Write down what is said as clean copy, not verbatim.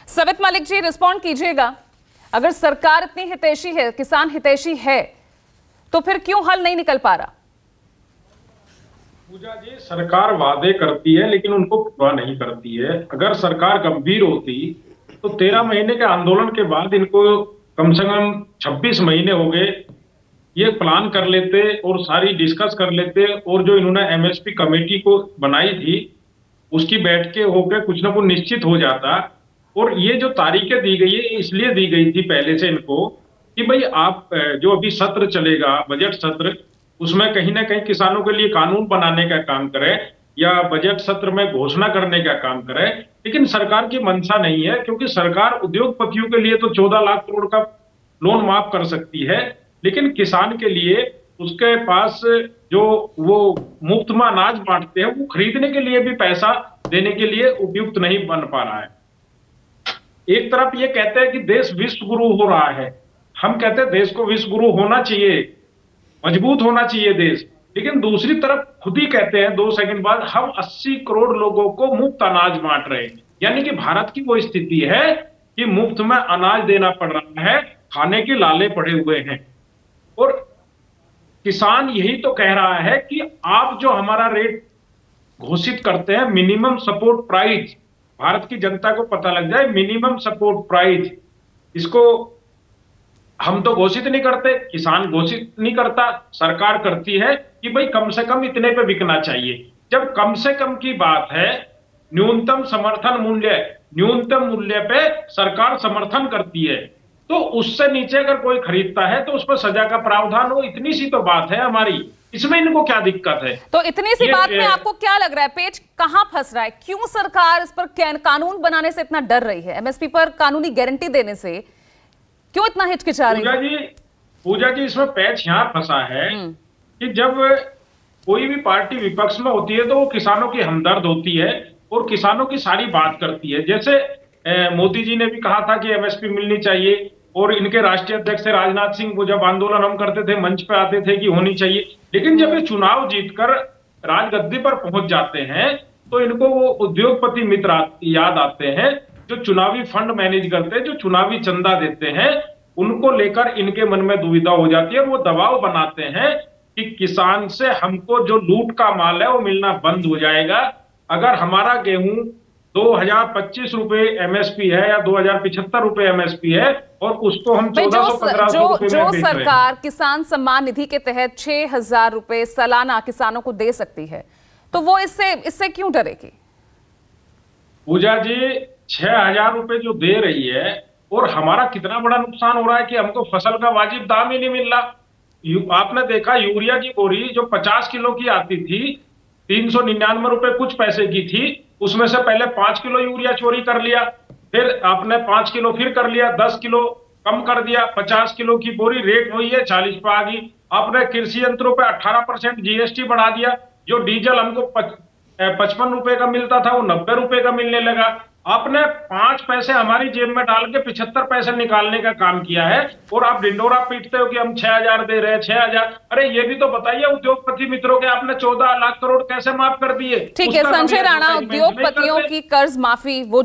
सबित Malik ji, respond कीजिएगा। अगर सरकार इतनी हितैषी है, किसान हितैषी है, तो फिर क्यों हल नहीं निकल पा रहा? पूजा जी, सरकार वादे करती है लेकिन उनको पूरा नहीं करती है। अगर सरकार गंभीर होती तो 13 महीने के आंदोलन के बाद इनको कम से कम 26 महीने हो गए, ये प्लान कर लेते और सारी डिस्कस कर लेते, और जो इन्होंने एमएसपी कमेटी को बनाई थी उसकी बैठ के होकर कुछ ना कुछ निश्चित हो जाता। और ये जो तारीखें दी गई है इसलिए दी गई थी पहले से इनको कि भाई आप जो अभी सत्र चलेगा, बजट सत्र, उसमें कहीं ना कहीं किसानों के लिए कानून बनाने का काम करें या बजट सत्र में घोषणा करने का काम करें। लेकिन सरकार की मंशा नहीं है, क्योंकि सरकार उद्योगपतियों के लिए तो 14 लाख करोड़ का लोन माफ कर सकती है, लेकिन किसान के लिए उसके पास जो वो मुफ्त में अनाज बांटते हैं वो खरीदने के लिए भी पैसा देने के लिए उपयुक्त नहीं बन पा रहा है। एक तरफ ये कहते हैं कि देश विश्व गुरु हो रहा है, हम कहते हैं देश को विश्व गुरु होना चाहिए, मजबूत होना चाहिए देश, लेकिन दूसरी तरफ खुद ही कहते हैं 2 सेकंड बाद हम 80 करोड़ लोगों को मुफ्त अनाज बांट रहे हैं। यानी कि भारत की वो स्थिति है कि मुफ्त में अनाज देना पड़ रहा है, खाने के लाले पड़े हुए हैं। और किसान यही तो कह रहा है कि आप जो हमारा रेट घोषित करते हैं, मिनिमम सपोर्ट प्राइस, भारत की जनता को पता लग जाए मिनिमम सपोर्ट प्राइस, इसको हम तो घोषित नहीं करते, किसान घोषित नहीं करता, सरकार करती है कि भाई कम से कम इतने पे बिकना चाहिए। जब कम से कम की बात है, न्यूनतम समर्थन मूल्य, न्यूनतम मूल्य पे सरकार समर्थन करती है, तो उससे नीचे अगर कोई खरीदता है तो उस पर सजा का प्रावधान हो। इतनी सी तो बात है हमारी, इसमें इनको क्या दिक्कत है? तो इतनी सी बात में आपको क्या लग रहा है, पेच कहां फंस रहा है? क्यों सरकार इस पर कानून बनाने से इतना डर रही है? एमएसपी पर कानूनी गारंटी देने से क्यों इतना हिचकिचा रही है? पूजा जी, इसमें पैच यहां फंसा है कि जब कोई भी पार्टी विपक्ष में होती है तो वो किसानों की हमदर्द होती है और किसानों की सारी बात करती है। जैसे मोदी जी ने भी कहा था कि एमएसपी मिलनी चाहिए, और इनके राष्ट्रीय अध्यक्ष राजनाथ सिंह, वो जब आंदोलन हम करते थे मंच पे आते थे कि होनी चाहिए। लेकिन जब ये चुनाव जीतकर राजगद्दी पर पहुंच जाते हैं तो इनको वो उद्योगपति मित्र याद आते हैं जो चुनावी फंड मैनेज करते हैं, जो चुनावी चंदा देते हैं, उनको लेकर इनके मन में दुविधा हो जाती है। वो दबाव बनाते हैं कि किसान से हमको जो लूट का माल है वो मिलना बंद हो जाएगा। अगर हमारा गेहूं 2025 रुपए एमएसपी है या 2075 रुपए एमएसपी है और उसको हम 1400-1500 रुपए में बेच रहे हैं। सरकार किसान सम्मान निधि के तहत 6,000 रुपए सालाना किसानों को दे सकती है, तो वो इससे क्यों डरेगी? पूजा जी, 6,000 रुपए जो दे रही है, और हमारा कितना बड़ा नुकसान हो रहा है कि हमको फसल का वाजिब दाम ही नहीं मिल रहा। आपने देखा यूरिया की बोरी जो 50 किलो की आती थी, 399 रुपए कुछ पैसे की थी, उसमें से पहले 5 किलो यूरिया चोरी कर लिया, फिर आपने 5 किलो फिर कर लिया, 10 किलो कम कर दिया, 50 किलो की बोरी रेट हुई है 40 पे आ गई। आपने कृषि यंत्रों पे 18% जीएसटी बढ़ा दिया, जो डीजल हमको 55 रुपए का मिलता था वो 90 रुपए का मिलने लगा। आपने 5 पैसे हमारी जेब में डाल के 75 पैसे निकालने का काम किया है, और आप डिंडोरा पीटते हो कि हम 6,000 दे रहे हैं, 6,000। अरे ये भी तो बताइए, उद्योगपति मित्रों के आपने 14 लाख करोड़ कैसे माफ कर दिए? ठीक है संजय राणा, उद्योगपतियों की कर्ज माफी वो